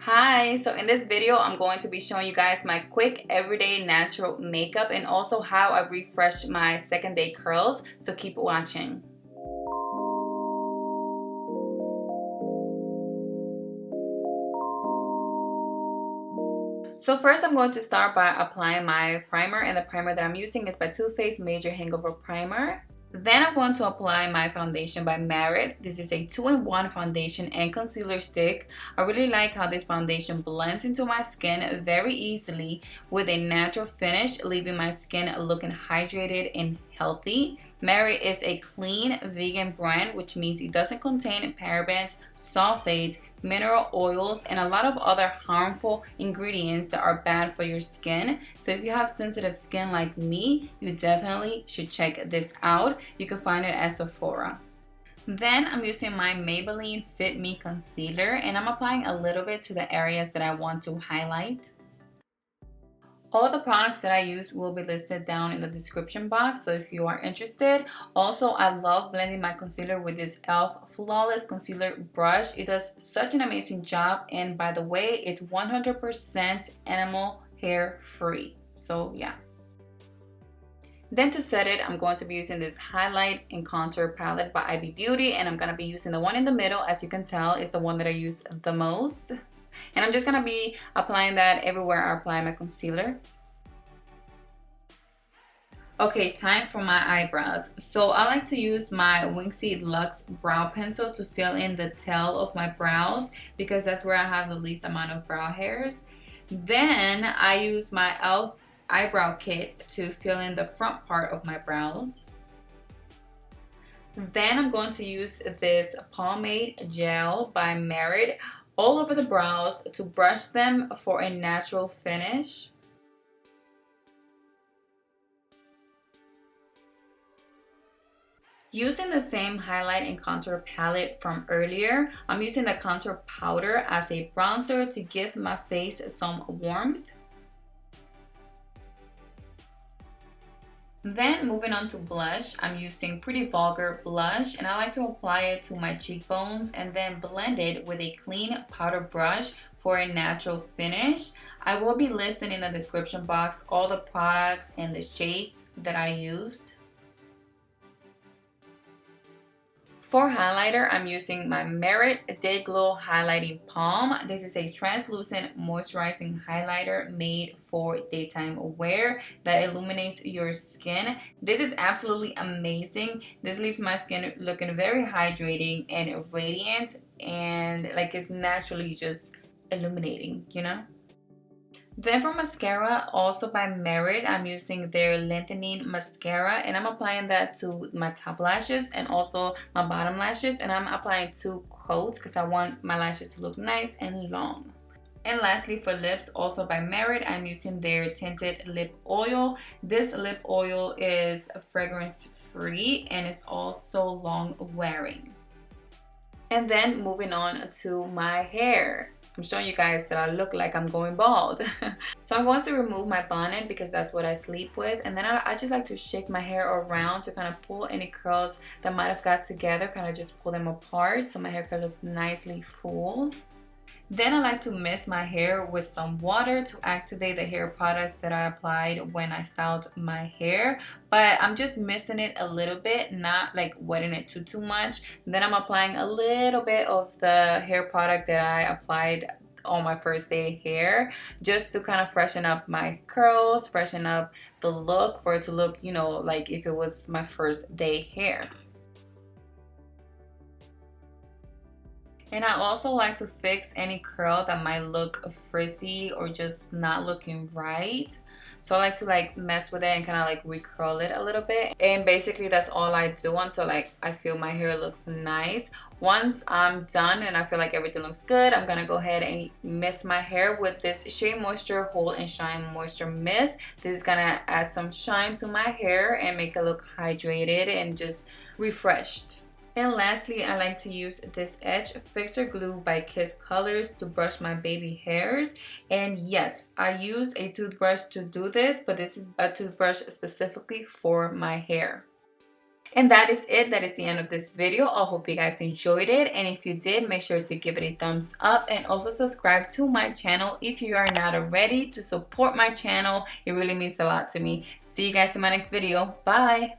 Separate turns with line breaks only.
Hi, so in this video I'm going to be showing you guys my quick everyday natural makeup and also how I refreshed my second day curls, so keep watching. So first I'm going to start by applying my primer, and the primer that I'm using is by Too Faced Major Hangover Primer. Then I'm going to apply my foundation by Merit. This is a 2-in-1 foundation and concealer stick. I really like how this foundation blends into my skin very easily with a natural finish, leaving my skin looking hydrated and healthy. Merit is a clean vegan brand, which means it doesn't contain parabens, sulfates, mineral oils, and a lot of other harmful ingredients that are bad for your skin. So if you have sensitive skin like me, you definitely should check this out. You can find it at Sephora. Then I'm using my Maybelline Fit Me concealer, and I'm applying a little bit to the areas that I want to highlight. All the products that I use will be listed down in the description box, so if you are interested. Also, I love blending my concealer with this e.l.f. Flawless Concealer Brush. It does such an amazing job, and by the way, it's 100% animal hair free. So yeah. Then to set it, I'm going to be using this highlight and contour palette by IB Beauty, and I'm going to be using the one in the middle. As you can tell, is the one that I use the most. And I'm just going to be applying that everywhere I apply my concealer. Okay, time for my eyebrows. So I like to use my Wingseed Luxe brow pencil to fill in the tail of my brows because that's where I have the least amount of brow hairs. Then I use my e.l.f. eyebrow kit to fill in the front part of my brows. Then I'm going to use this pomade gel by Merit all over the brows to brush them for a natural finish. Using the same highlight and contour palette from earlier, I'm using the contour powder as a bronzer to give my face some warmth. Then moving on to blush, I'm using Pretty Vulgar blush, and I like to apply it to my cheekbones and then blend it with a clean powder brush for a natural finish. I will be listing in the description box all the products and the shades that I used. For highlighter, I'm using my Merit Day Glow Highlighting Palm. This is a translucent moisturizing highlighter made for daytime wear that illuminates your skin. This is absolutely amazing. This leaves my skin looking very hydrating and radiant, and like it's naturally just illuminating, you know? Then for mascara, also by Merit, I'm using their lengthening mascara, and I'm applying that to my top lashes and also my bottom lashes, and I'm applying 2 coats because I want my lashes to look nice and long. And lastly, for lips, also by Merit, I'm using their tinted lip oil. This lip oil is fragrance free and it's also long wearing. And then moving on to my hair. I'm showing you guys that I look like I'm going bald. So I'm going to remove my bonnet because that's what I sleep with. And then I just like to shake my hair around to kind of pull any curls that might have got together, kind of just pull them apart so my hair can look nicely full. Then I like to mist my hair with some water to activate the hair products that I applied when I styled my hair. But I'm just misting it a little bit, not like wetting it too much. Then I'm applying a little bit of the hair product that I applied on my first day hair, just to kind of freshen up my curls, freshen up the look for it to look, you know, like if it was my first day hair. And I also like to fix any curl that might look frizzy or just not looking right. So I like to mess with it and kind of recurl it a little bit. And basically that's all I do until I feel my hair looks nice. Once I'm done and I feel like everything looks good, I'm gonna go ahead and mist my hair with this Shea Moisture Hold and Shine Moisture Mist. This is gonna add some shine to my hair and make it look hydrated and just refreshed. And lastly, I like to use this Edge Fixer Glue by Kiss Colors to brush my baby hairs. And yes, I use a toothbrush to do this, but this is a toothbrush specifically for my hair. And that is it. That is the end of this video. I hope you guys enjoyed it. And if you did, make sure to give it a thumbs up and also subscribe to my channel if you are not already, to support my channel. It really means a lot to me. See you guys in my next video. Bye.